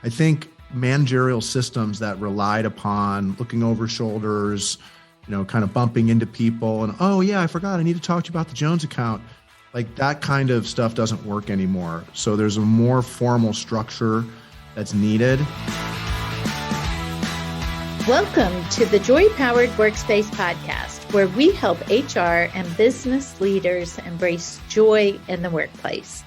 I think managerial systems that relied upon looking over shoulders, kind of bumping into people and, oh yeah, I forgot, I need to talk to you about the Jones account. Like that kind of stuff doesn't work anymore. So there's a more formal structure that's needed. Welcome to the Joy Powered Workspace podcast, where we help HR and business leaders embrace joy in the workplace.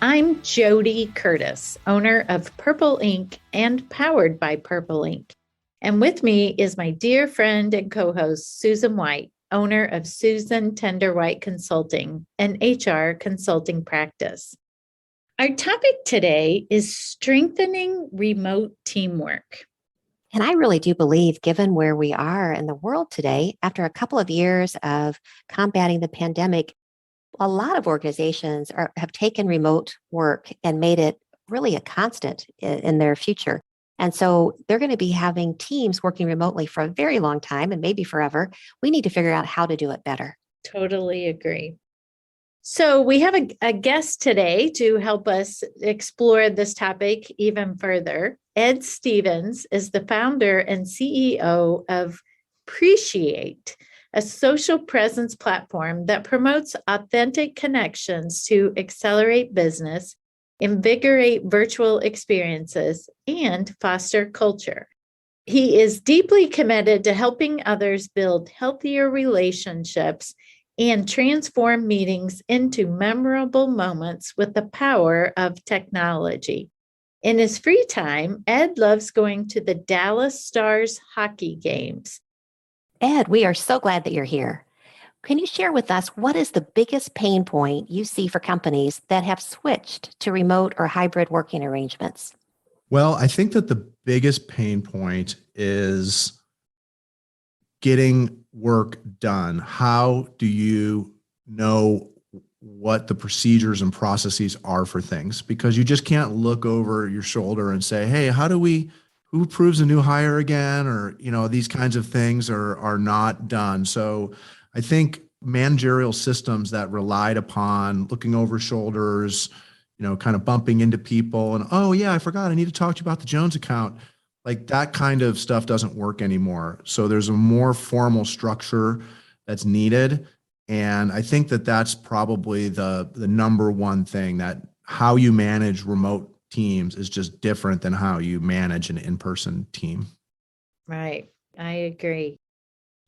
I'm JoDee Curtis, owner of Purple Ink and powered by Purple Ink. And with me is my dear friend and co-host, Susan White, owner of Susan Tender White Consulting, an HR consulting practice. Our topic today is strengthening remote teamwork. And I really do believe, given where we are in the world today, after a couple of years of combating the pandemic, a lot of organizations have taken remote work and made it really a constant in their future. And so they're going to be having teams working remotely for a very long time and maybe forever. We need to figure out how to do it better. Totally agree. So we have a guest today to help us explore this topic even further. Ed Stevens is the founder and CEO of Preciate, a social presence platform that promotes authentic connections to accelerate business, invigorate virtual experiences, and foster culture. He is deeply committed to helping others build healthier relationships and transform meetings into memorable moments with the power of technology. In his free time, Ed loves going to the Dallas Stars hockey games. Ed, we are so glad that you're here. Can you share with us what is the biggest pain point you see for companies that have switched to remote or hybrid working arrangements? Well, I think that the biggest pain point is getting work done. How do you know what the procedures and processes are for things? Because you just can't look over your shoulder and say, hey, who approves a new hire again? Or, these kinds of things are not done. So I think managerial systems that relied upon looking over shoulders, kind of bumping into people and, oh yeah, I forgot, I need to talk to you about the Jones account. Like that kind of stuff doesn't work anymore. So there's a more formal structure that's needed. And I think that that's probably the number one thing, that how you manage remote teams is just different than how you manage an in-person team. Right. I agree.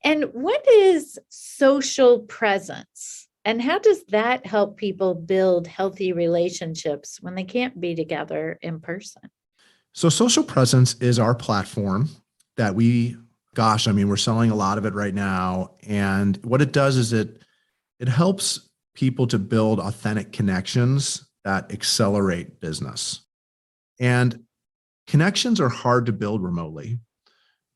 And what is social presence? And how does that help people build healthy relationships when they can't be together in person? So social presence is our platform that we're selling a lot of it right now. And what it does is it helps people to build authentic connections that accelerate business. And connections are hard to build remotely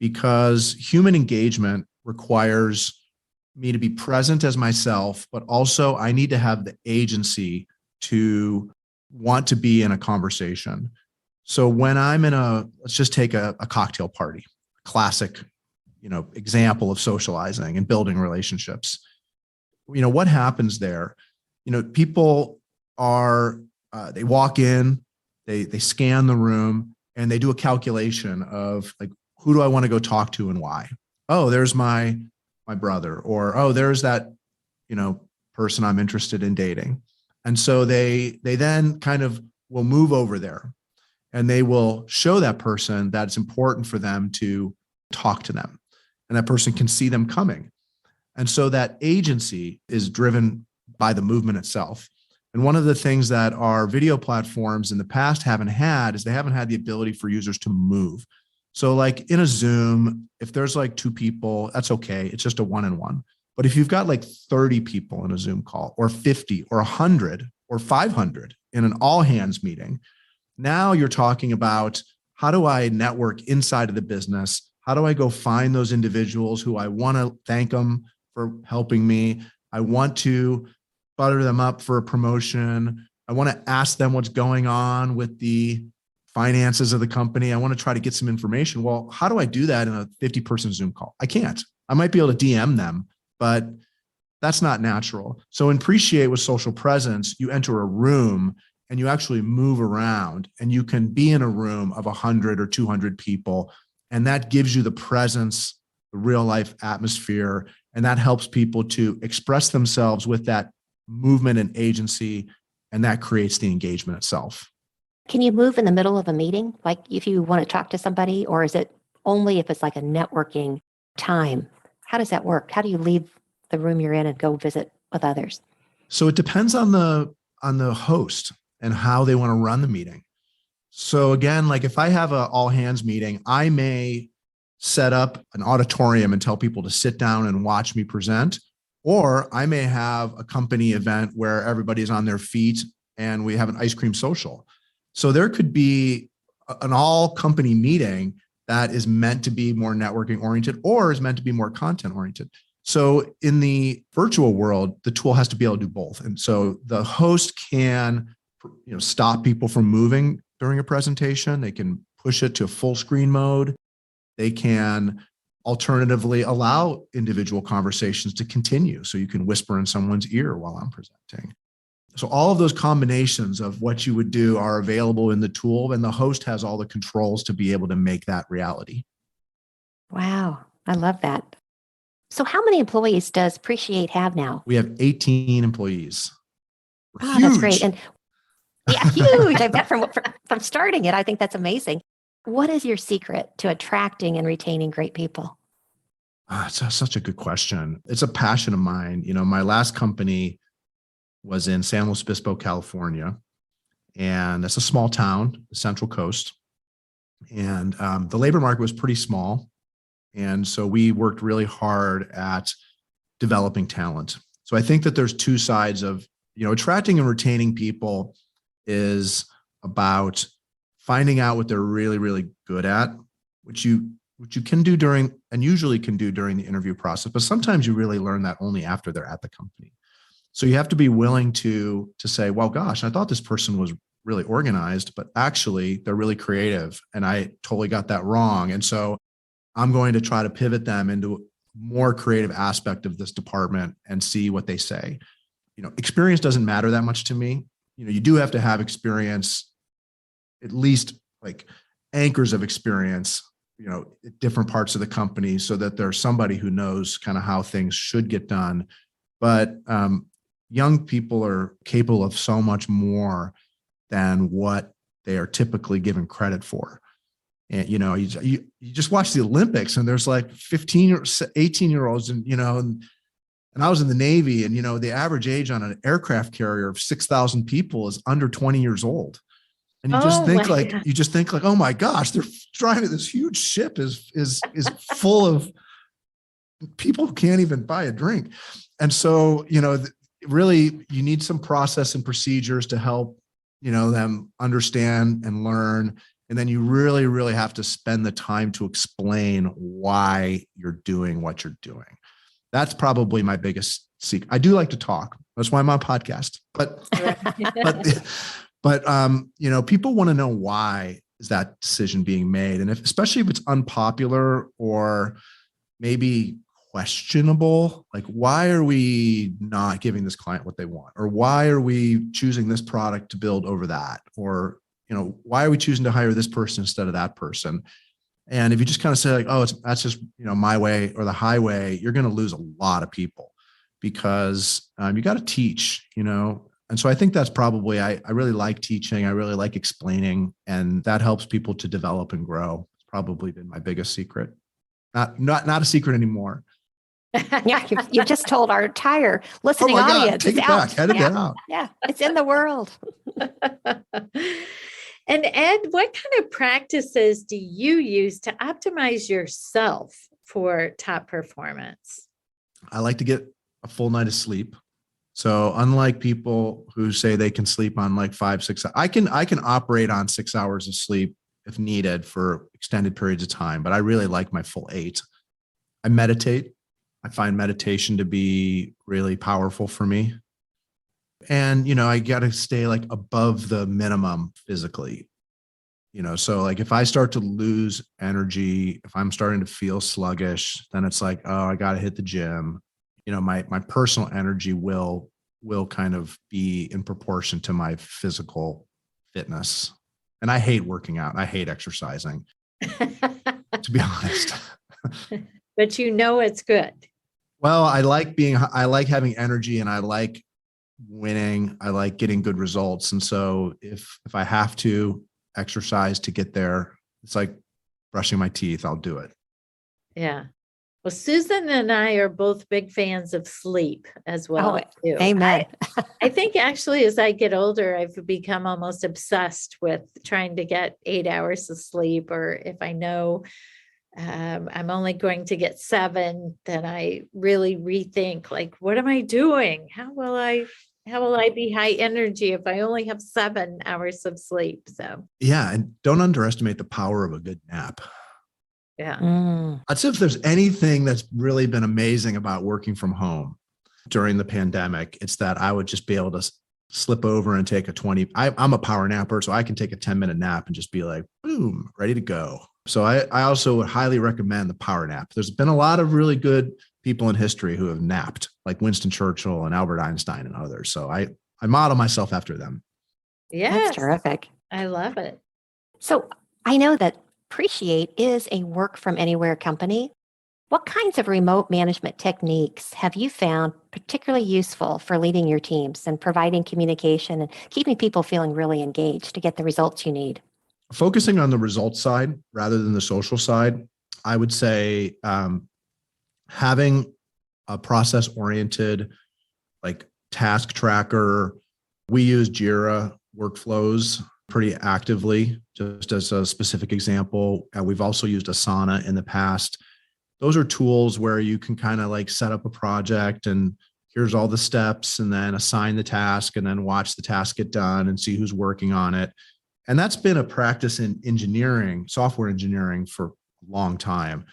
because human engagement requires me to be present as myself, but also I need to have the agency to want to be in a conversation. So when I'm let's just take a cocktail party, classic, example of socializing and building relationships. What happens there? People they walk in, they scan the room and they do a calculation of like, who do I want to go talk to and why? Oh, there's my brother, or, oh, there's that, person I'm interested in dating. And so they then kind of will move over there and they will show that person that it's important for them to talk to them and that person can see them coming. And so that agency is driven by the movement itself. And one of the things that our video platforms in the past haven't had is they haven't had the ability for users to move. So like in a Zoom, if there's like two people, that's okay. It's just a one-on-one. But if you've got like 30 people in a Zoom call, or 50 or 100 or 500 in an all hands meeting, now you're talking about, how do I network inside of the business? How do I go find those individuals who I want to thank them for helping me? I want to butter them up for a promotion. I want to ask them what's going on with the finances of the company. I want to try to get some information. Well, how do I do that in a 50-person Zoom call? I can't. I might be able to DM them, but that's not natural. So in Preciate with social presence, you enter a room and you actually move around, and you can be in a room of 100 or 200 people. And that gives you the presence, the real life atmosphere. And that helps people to express themselves with that movement and agency. And that creates the engagement itself. Can you move in the middle of a meeting? Like if you want to talk to somebody, or is it only if it's like a networking time? How does that work? How do you leave the room you're in and go visit with others? So it depends on the host and how they want to run the meeting. So again, like if I have an all hands meeting, I may set up an auditorium and tell people to sit down and watch me present, or I may have a company event where everybody's on their feet and we have an ice cream social. So there could be an all company meeting that is meant to be more networking oriented or is meant to be more content oriented. So in the virtual world, the tool has to be able to do both. And so the host can, stop people from moving during a presentation. They can push it to full screen mode. They can alternatively allow individual conversations to continue. So you can whisper in someone's ear while I'm presenting. So all of those combinations of what you would do are available in the tool, and the host has all the controls to be able to make that reality. Wow, I love that. So how many employees does Preciate have now? We have 18 employees. Oh, that's great. And yeah, huge. I bet from starting it, I think that's amazing. What is your secret to attracting and retaining great people? It's such a good question. It's a passion of mine. My last company was in San Luis Obispo, California, and it's a small town, the Central Coast. And the labor market was pretty small. And so we worked really hard at developing talent. So I think that there's two sides of, attracting and retaining people is about finding out what they're really, really good at, which you can do usually can do during the interview process, but sometimes you really learn that only after they're at the company. So you have to be willing to say, well, gosh, I thought this person was really organized, but actually they're really creative and I totally got that wrong. And so I'm going to try to pivot them into a more creative aspect of this department and see what they say. Experience doesn't matter that much to me. You do have to have experience, at least like anchors of experience, at different parts of the company, so that there's somebody who knows kind of how things should get done. But young people are capable of so much more than what they are typically given credit for. And, you just watch the Olympics and there's like 15 or 18-year-olds and I was in the Navy, and, the average age on an aircraft carrier of 6,000 people is under 20 years old. And you just think like, oh my gosh, they're driving this huge ship is full of people who can't even buy a drink. And so, really you need some process and procedures to help, them understand and learn. And then you really, really have to spend the time to explain why you're doing what you're doing. That's probably my biggest secret. I do like to talk. That's why I'm on a podcast. But people want to know why is that decision being made, and especially if it's unpopular or maybe questionable, like why are we not giving this client what they want, or why are we choosing this product to build over that, or why are we choosing to hire this person instead of that person? And if you just kind of say like, oh, that's just, my way or the highway, you're going to lose a lot of people because you got to teach, And so I think that's probably, I really like teaching. I really like explaining, and that helps people to develop and grow. It's probably been my biggest secret. Not a secret anymore. Yeah, you've just told our entire listening audience. Take it back. Edit that out. Yeah, it's in the world. And Ed, what kind of practices do you use to optimize yourself for top performance? I like to get a full night of sleep. So unlike people who say they can sleep on like 5, 6, I can operate on 6 hours of sleep if needed for extended periods of time, but I really like my full 8. I meditate. I find meditation to be really powerful for me. And, I got to stay like above the minimum physically, so like if I start to lose energy, if I'm starting to feel sluggish, then it's like, oh, I got to hit the gym. My personal energy will will kind of be in proportion to my physical fitness. And I hate working out. I hate exercising, to be honest. But you know it's good. Well, I like having energy, and I like winning. I like getting good results. And so if I have to exercise to get there, it's like brushing my teeth, I'll do it. Yeah. Well, Susan and I are both big fans of sleep as well. Oh, too. amen. I think actually as I get older, I've become almost obsessed with trying to get 8 hours of sleep, or if I know I'm only going to get 7, then I really rethink, like, what am I doing? How will I be high energy if I only have 7 hours of sleep? So Yeah. And don't underestimate the power of a good nap. yeah. I'd say if there's anything that's really been amazing about working from home during the pandemic, it's that I would just be able to slip over and take a 20. I'm a power napper, so I can take a 10-minute nap and just be like, boom, ready to go. So I also would highly recommend the power nap. There's been a lot of really good people in history who have napped, like Winston Churchill and Albert Einstein and others. So I model myself after them. Yes. That's terrific. I love it. So I know that Preciate is a work from anywhere company. What kinds of remote management techniques have you found particularly useful for leading your teams and providing communication and keeping people feeling really engaged to get the results you need? Focusing on the results side rather than the social side, I would say having a process-oriented, like, task tracker. We use Jira workflows pretty actively, just as a specific example. We've also used Asana in the past. Those are tools where you can kind of like set up a project and here's all the steps, and then assign the task, and then watch the task get done and see who's working on it. And that's been a practice in engineering, software engineering, for a long time.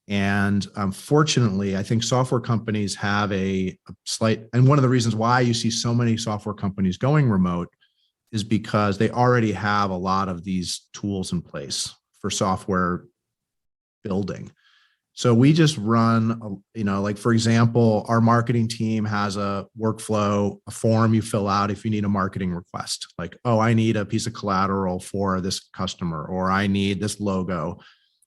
And fortunately, I think software companies have a slight, and one of the reasons why you see so many software companies going remote is because they already have a lot of these tools in place for software building. So we just run, like, for example, our marketing team has a workflow, a form you fill out if you need a marketing request. Like, oh, I need a piece of collateral for this customer, or I need this logo.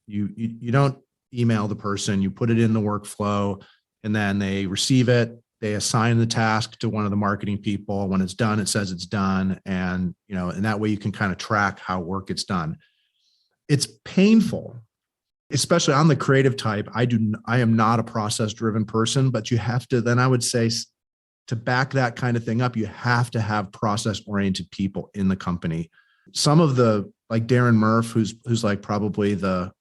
You don't email the person, you put it in the workflow, and then they receive it. They assign the task to one of the marketing people. When it's done, it says it's done. And, and that way you can kind of track how work gets done. It's painful, especially on the creative type. I am not a process driven person, but you have to, then I would say, to back that kind of thing up, you have to have process oriented people in the company. Some of the, like Darren Murph, who's like probably the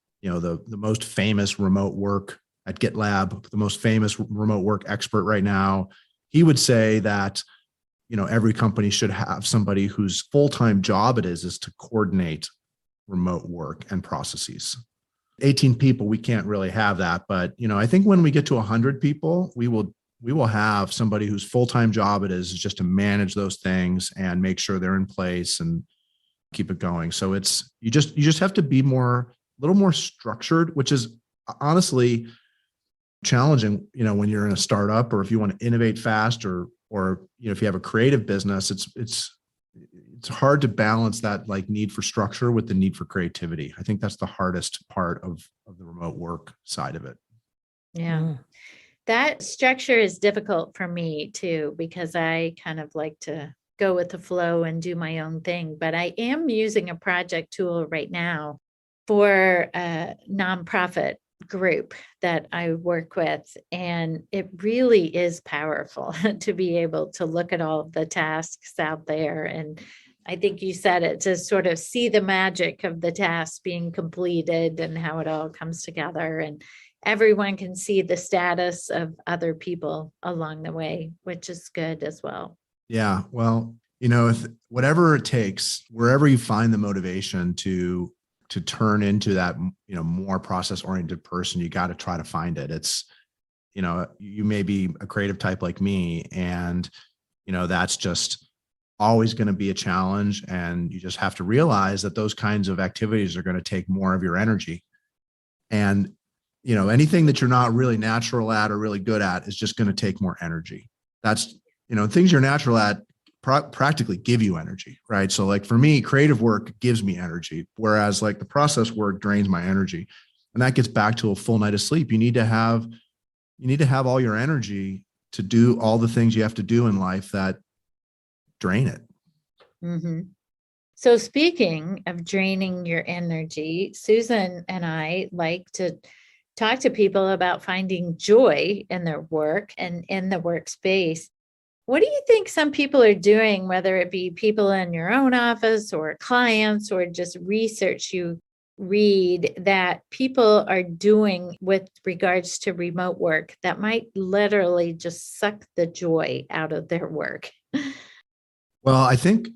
most famous remote work at GitLab, the most famous remote work expert right now. He would say that, every company should have somebody whose full-time job it is to coordinate remote work and processes. 18 people, we can't really have that. But, I think when we get to 100 people, we will have somebody whose full-time job it is just to manage those things and make sure they're in place and keep it going. So you just have to be a little more structured, which is honestly challenging, when you're in a startup, or if you want to innovate fast, or if you have a creative business, it's hard to balance that, like, need for structure with the need for creativity. I think that's the hardest part of the remote work side of it. Yeah. That structure is difficult for me too, because I kind of like to go with the flow and do my own thing. But I am using a project tool right now for a nonprofit group that I work with. And it really is powerful to be able to look at all the tasks out there. And I think you said it, to sort of see the magic of the task being completed and how it all comes together. And everyone can see the status of other people along the way, which is good as well. Yeah. Well, if whatever it takes, wherever you find the motivation to turn into that, more process oriented person, you got to try to find it. It's, you may be a creative type like me, and, that's just always going to be a challenge. And you just have to realize that those kinds of activities are going to take more of your energy. And, anything that you're not really natural at or really good at is just going to take more energy. That's things you're natural at practically give you energy, right? So like for me, creative work gives me energy, whereas like the process work drains my energy. And that gets back to a full night of sleep. You need to have all your energy to do all the things you have to do in life that drain it. Mm-hmm. So speaking of draining your energy, Susan and I like to talk to people about finding joy in their work and in the workspace. What do you think some people are doing, whether it be people in your own office or clients or just research you read, that people are doing with regards to remote work that might literally just suck the joy out of their work? Well, I think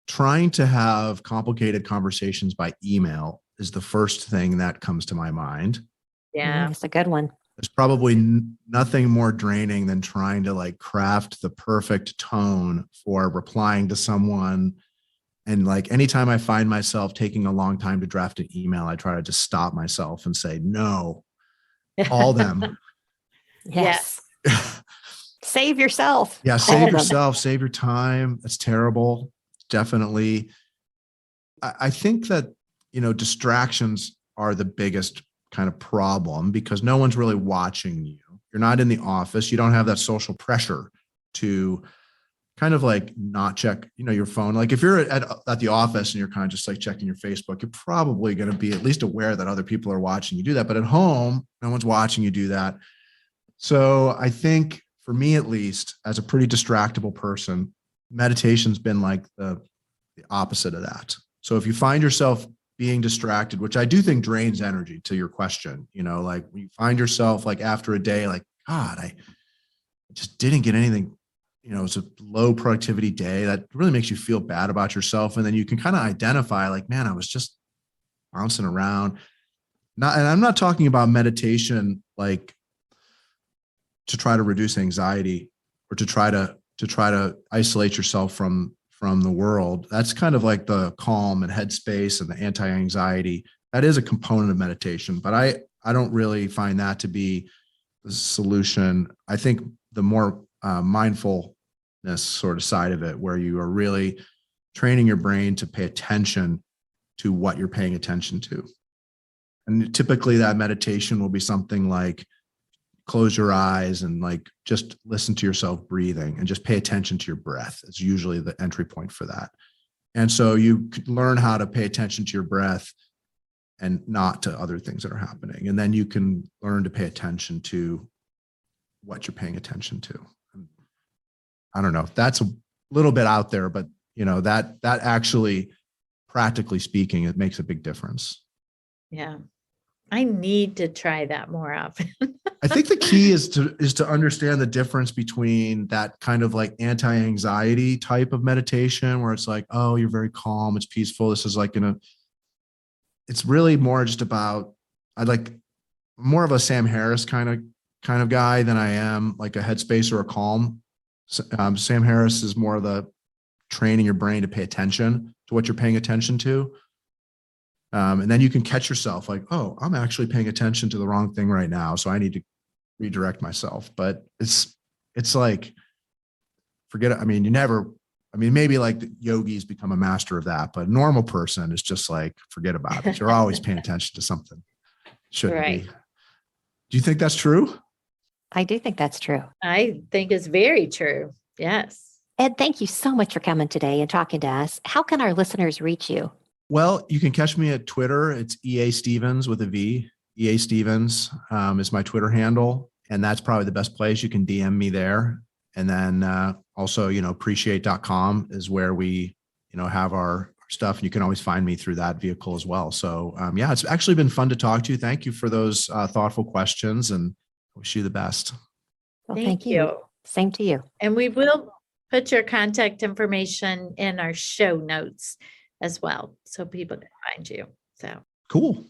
trying to have complicated conversations by email is the first thing that comes to my mind. Yeah. That's a good one. There's probably nothing more draining than trying to like craft the perfect tone for replying to someone. And like anytime I find myself taking a long time to draft an email, I try to just stop myself and say, no, all them. Yes. Save yourself. Yeah. Save yourself, save your time. That's terrible. Definitely. I think that, distractions are the biggest kind of problem because no one's really watching you. You're not in the office. You don't have that social pressure to kind of like not check, your phone. Like if you're at the office and you're kind of just like checking your Facebook, you're probably going to be at least aware that other people are watching you do that. But at home, no one's watching you do that. So I think for me, at least, as a pretty distractible person, meditation's been like the opposite of that. So if you find yourself being distracted, which I do think drains energy, to your question, like when you find yourself like after a day, like, God, I just didn't get anything, it's a low productivity day, that really makes you feel bad about yourself. And then you can kind of identify like, man, I was just bouncing around. And I'm not talking about meditation, like to try to reduce anxiety or to try to isolate yourself from the world. That's kind of like the calm and headspace and the anti-anxiety. That is a component of meditation, but I don't really find that to be the solution. I think the more mindfulness sort of side of it, where you are really training your brain to pay attention to what you're paying attention to. And typically that meditation will be something like close your eyes and like just listen to yourself breathing and just pay attention to your breath. It's usually the entry point for that. And so you learn how to pay attention to your breath and not to other things that are happening. And then you can learn to pay attention to what you're paying attention to. I don't know. That's a little bit out there, but that actually, practically speaking, it makes a big difference. Yeah. I need to try that more often. I think the key is to understand the difference between that kind of like anti-anxiety type of meditation where it's like, oh, you're very calm, it's peaceful. This is like it's really more just about, I like more of a Sam Harris kind of guy than I am like a Headspace or a Calm. Sam Harris is more of the training your brain to pay attention to what you're paying attention to. And then you can catch yourself like, oh, I'm actually paying attention to the wrong thing right now. So I need to redirect myself. But it's like, forget it. I mean, maybe like the yogis become a master of that, but a normal person is just like, forget about it. You're always paying attention to something. Shouldn't be. Do you think that's true? I do think that's true. I think it's very true. Yes. Ed, thank you so much for coming today and talking to us. How can our listeners reach you? Well, you can catch me at Twitter. It's EA Stevens with a V. EA Stevens is my Twitter handle. And that's probably the best place. You can DM me there. And then also, Preciate.com is where we, have our stuff. You can always find me through that vehicle as well. So yeah, it's actually been fun to talk to you. Thank you for those thoughtful questions and wish you the best. Well, thank you. Same to you. And we will put your contact information in our show notes as well, so people can find you. So cool.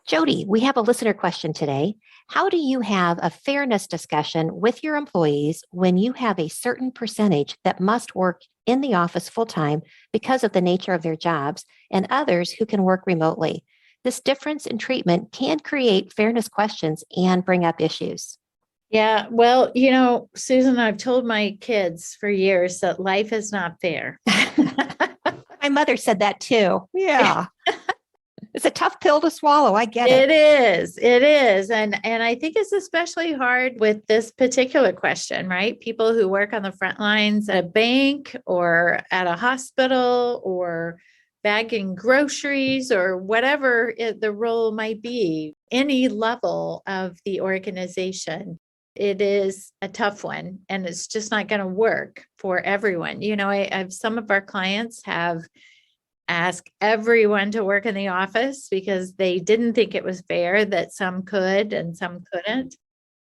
JoDee, we have a listener question today. How do you have a fairness discussion with your employees when you have a certain percentage that must work in the office full-time because of the nature of their jobs and others who can work remotely? This difference in treatment can create fairness questions and bring up issues. Yeah. Well, Susan, I've told my kids for years that life is not fair. My mother said that too. Yeah. It's a tough pill to swallow. I get It it. is. It is. And I think it's especially hard with this particular question, right? People who work on the front lines at a bank or at a hospital or bagging groceries or whatever the role might be, any level of the organization. It is a tough one and it's just not going to work for everyone. I've some of our clients have ask everyone to work in the office because they didn't think it was fair that some could and some couldn't.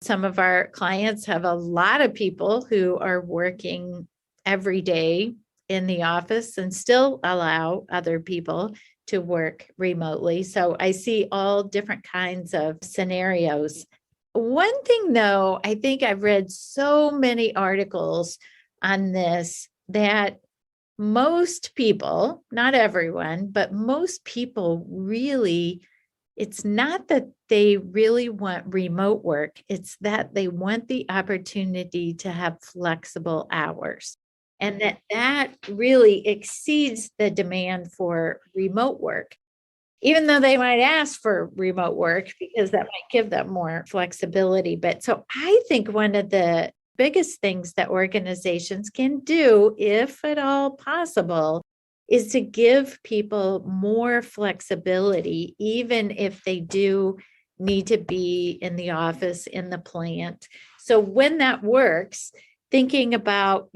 Some of our clients have a lot of people who are working every day in the office and still allow other people to work remotely. So I see all different kinds of scenarios. One thing, though, I think I've read so many articles on this that most people, not everyone, but most people really, it's not that they really want remote work, it's that they want the opportunity to have flexible hours. And that really exceeds the demand for remote work, even though they might ask for remote work because that might give them more flexibility. But so I think one of the biggest things that organizations can do, if at all possible, is to give people more flexibility, even if they do need to be in the office, in the plant. So when that works, thinking about,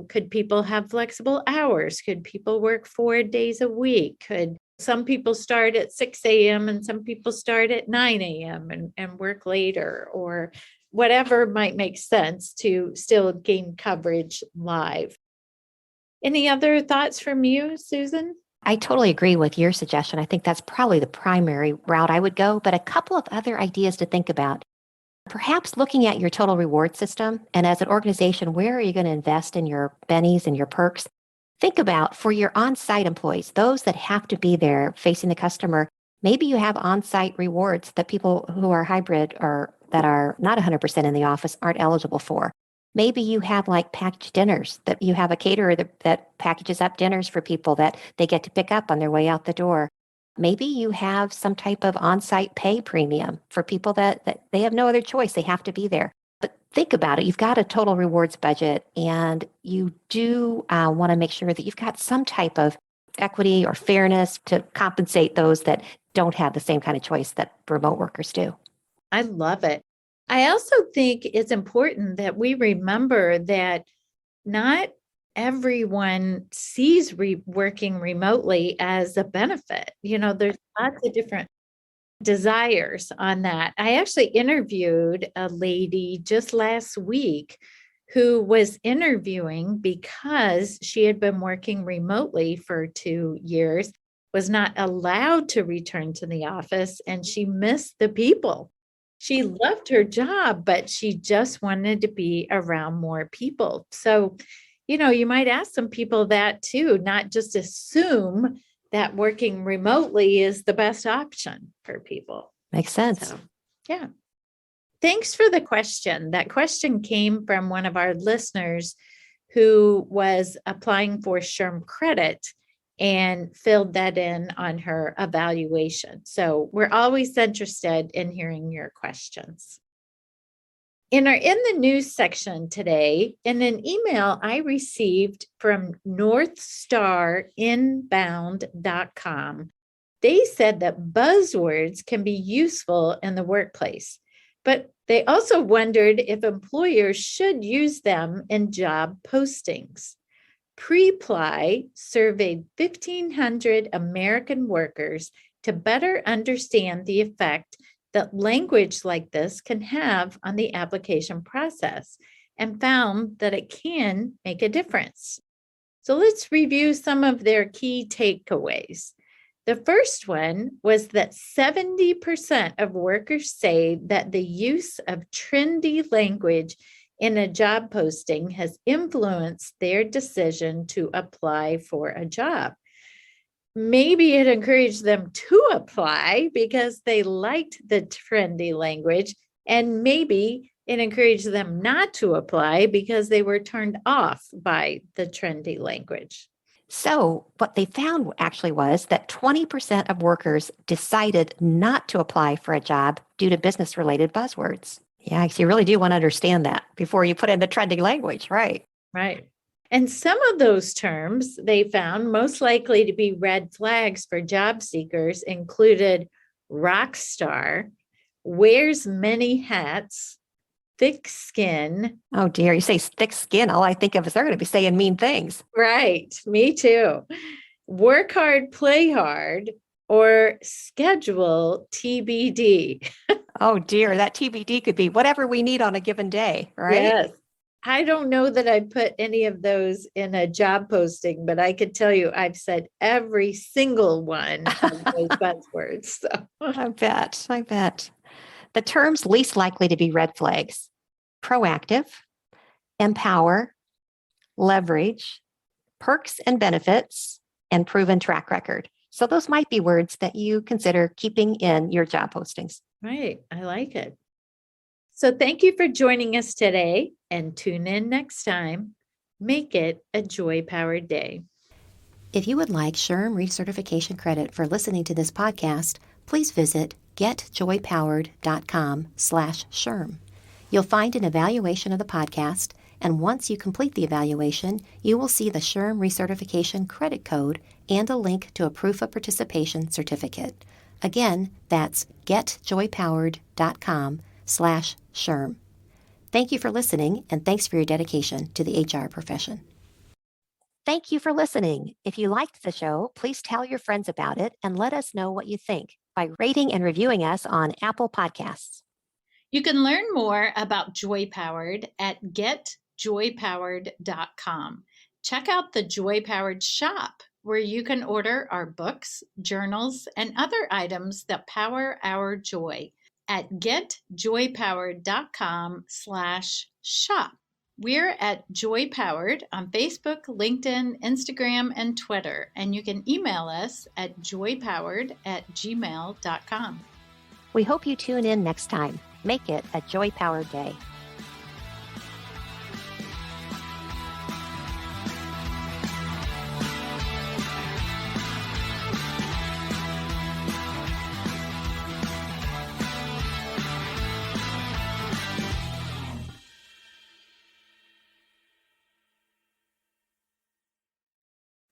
could people have flexible hours? Could people work 4 days a week? Could some people start at 6 a.m. and some people start at 9 a.m. and work later, or whatever might make sense to still gain coverage live. Any other thoughts from you, Susan? I totally agree with your suggestion. I think that's probably the primary route I would go, but a couple of other ideas to think about. Perhaps looking at your total reward system, and as an organization, where are you going to invest in your bennies and your perks? Think about for your on-site employees, those that have to be there facing the customer. Maybe you have on-site rewards that people who are hybrid or that are not 100% in the office aren't eligible for. Maybe you have like packaged dinners, that you have a caterer that packages up dinners for people that they get to pick up on their way out the door. Maybe you have some type of on-site pay premium for people that they have no other choice. They have to be there. But think about it. You've got a total rewards budget, and you do want to make sure that you've got some type of equity or fairness to compensate those that don't have the same kind of choice that remote workers do. I love it. I also think it's important that we remember that not everyone sees working remotely as a benefit. There's lots of different desires on that. I actually interviewed a lady just last week who was interviewing because she had been working remotely for 2 years, was not allowed to return to the office, and she missed the people. She loved her job, but she just wanted to be around more people. So, you might ask some people that too, not just assume that working remotely is the best option for people. Makes sense. So, yeah. Thanks for the question. That question came from one of our listeners who was applying for SHRM credit and filled that in on her evaluation. So we're always interested in hearing your questions. In the news section today, in an email I received from northstarinbound.com, they said that buzzwords can be useful in the workplace, but they also wondered if employers should use them in job postings. Preply surveyed 1,500 American workers to better understand the effect that language like this can have on the application process and found that it can make a difference. So let's review some of their key takeaways. The first one was that 70% of workers say that the use of trendy language in a job posting has influenced their decision to apply for a job. Maybe it encouraged them to apply because they liked the trendy language, and maybe It encouraged them not to apply because they were turned off by the trendy language. So, what they found actually was that 20% of workers decided not to apply for a job due to business related buzzwords. Yeah, so you really do want to understand that before you put in the trending language, right? Right. And some of those terms they found most likely to be red flags for job seekers included rock star, wears many hats, thick skin. Oh dear, you say thick skin. All I think of is they're going to be saying mean things. Right. Me too. Work hard, play hard, or schedule TBD. Oh dear, that TBD could be whatever we need on a given day, right? Yes. I don't know that I put any of those in a job posting, but I could tell you I've said every single one of those buzzwords. So. I bet. The terms least likely to be red flags: proactive, empower, leverage, perks and benefits, and proven track record. So those might be words that you consider keeping in your job postings. Right. I like it. So thank you for joining us today, and tune in next time. Make it a joy-powered day. If you would like SHRM recertification credit for listening to this podcast, please visit getjoypowered.com/SHRM. You'll find an evaluation of the podcast, and once you complete the evaluation, you will see the SHRM recertification credit code and a link to a proof of participation certificate. Again, that's getjoypowered.com/SHRM. Thank you for listening, and thanks for your dedication to the HR profession. Thank you for listening. If you liked the show, please tell your friends about it and let us know what you think by rating and reviewing us on Apple Podcasts. You can learn more about Joy Powered at getjoypowered.com. Check out the Joy Powered shop, where you can order our books, journals, and other items that power our joy at getjoypowered.com/shop. We're at Joy Powered on Facebook, LinkedIn, Instagram, and Twitter, and you can email us at joypowered@gmail.com. We hope you tune in next time. Make it a joy-powered day.